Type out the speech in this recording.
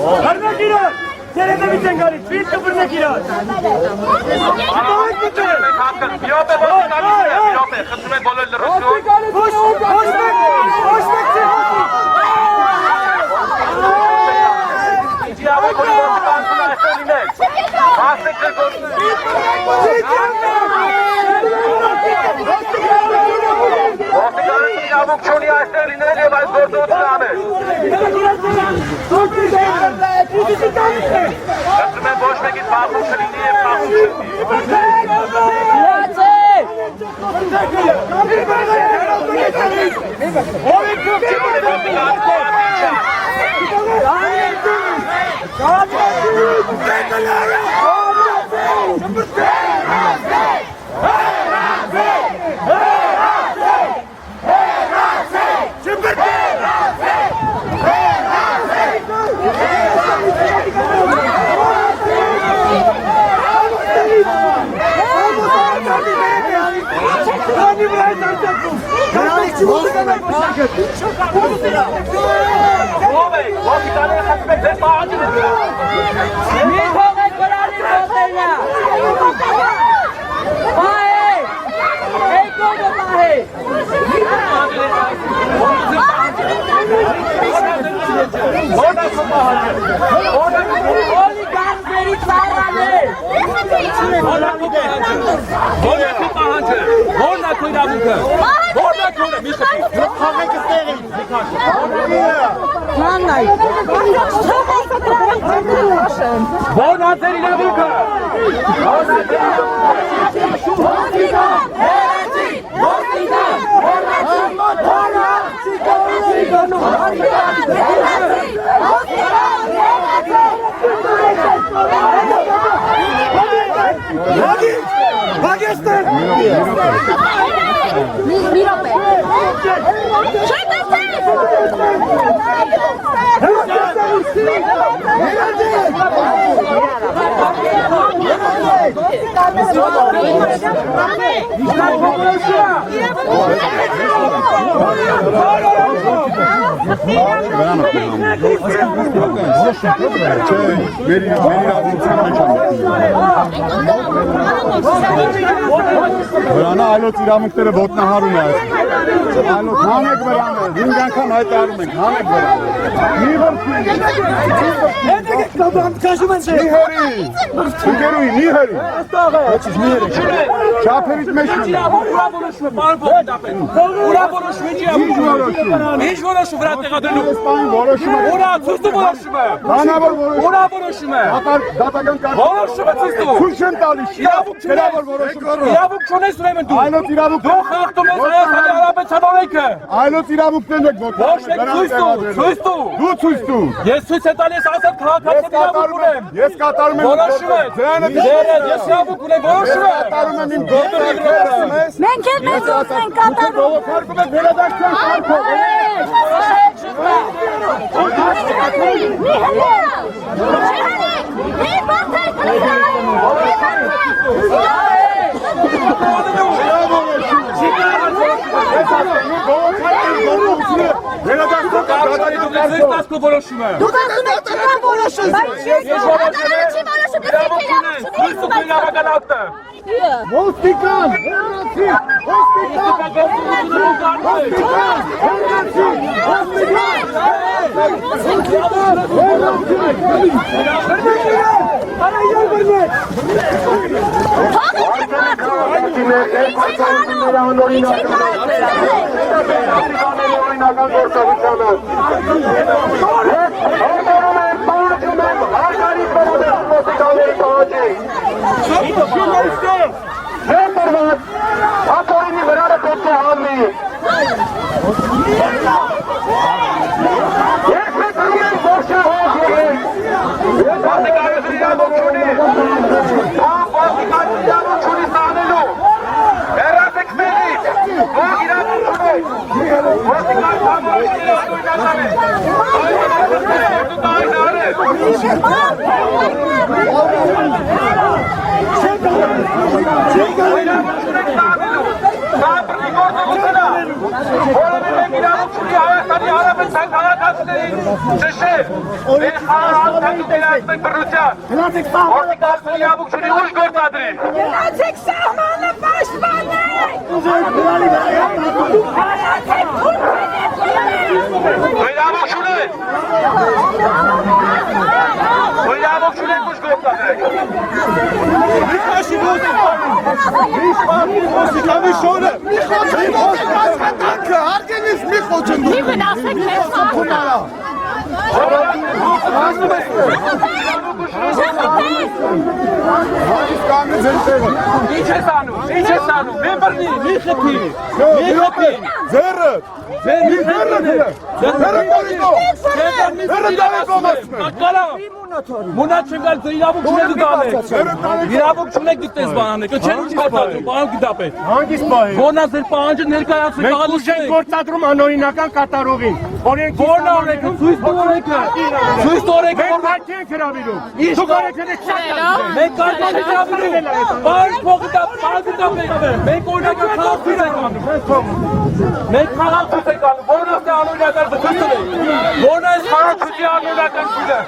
Harmak İran! Senede bir sen gari, bir sıfırlık İran! Վրանը այլոց իրավունքները ոտնահարում է այլոց հանեք վրանը, հինգ անգամ հայտարարում ենք, հանեք վրանը Մի հերի, ընկերուի, մի հերի Չապերից մեջ Ինչ որոշում վրա տեղադրելու Ուրա ցույցու որոշում է Հանավոր Ուրա որոշում է Դատական կարգ Որոշում է ցույցու Ցույց եմ տալիս Իրավունք չունես ուրեմն դու Այլոց իրավունք Դու խախտում ես Հայաստանի Հանրապետության օրենքը Այլոց իրավունքներն եք Ոչ մեկ ցույց տու Դու ցույց տու Ես ցույց եմ տալիս ասել քաղաքացիական իրավունք ունեմ Ես կատարում եմ Որոշում եմ Ես իրավունք ունեմ որոշում եմ Կատարում եմ իմ գործարքները Մենք էլ մեզ ուսն ենք կատարում Բողոքարկում եք վերադարձության կարգով որոշում եմ Դուք ասում եք չկա որոշում Ոստիկան, Աթորինի վրանը պետք է հանվի Ես պետք է որշահող եղեք Պաստիկարս իրավոք չունի Պաստիկարս իրավոք չունի սանելու Հերաս եք մենից Ող իրավոք չունի Պաստիկարս համարի Որը մենք իրավոք չունի Հայաստան Հայաստանի Հանրապետության քաղաքացիներին ճշել, մեր խաղաղանքային դերացնեք բռնության, որտիկացնի իրավունքների ուժ գործադրի։ Գնացեք սահմանը պաշտպանեք։ Իրավունք չունեք։ Իրավունք չունեք ուժ գործադրեք։ Մի վնասեք մեր սահմանը։ Ինչ ես անում, մի բռնի, մի խփի, Ձերը Մունատ չեմ գալ իրավունք չունեք դիտանեք, իրավունք չունեք դիտես բանանեք, չեն ինչ կապատում, բանան գիտապետ, որնա ձեր պահանջը ներկայացնեք, Ուժ են գործադրում անօրինական կատարողին։ որնա օրեքը, ցույց տորեքը, Մենք հարկ ենք հրավիրում։ Դուք օրեքները շատ մենք կարգան հրավիրում, բան փողի մենք օրինական խաղաղություն ենք անում, մենք խաղաղություն ենք անում, որն աստ է անօրինական բծություն ենք, որն այս խաղաղությունի անօրինական բուլը,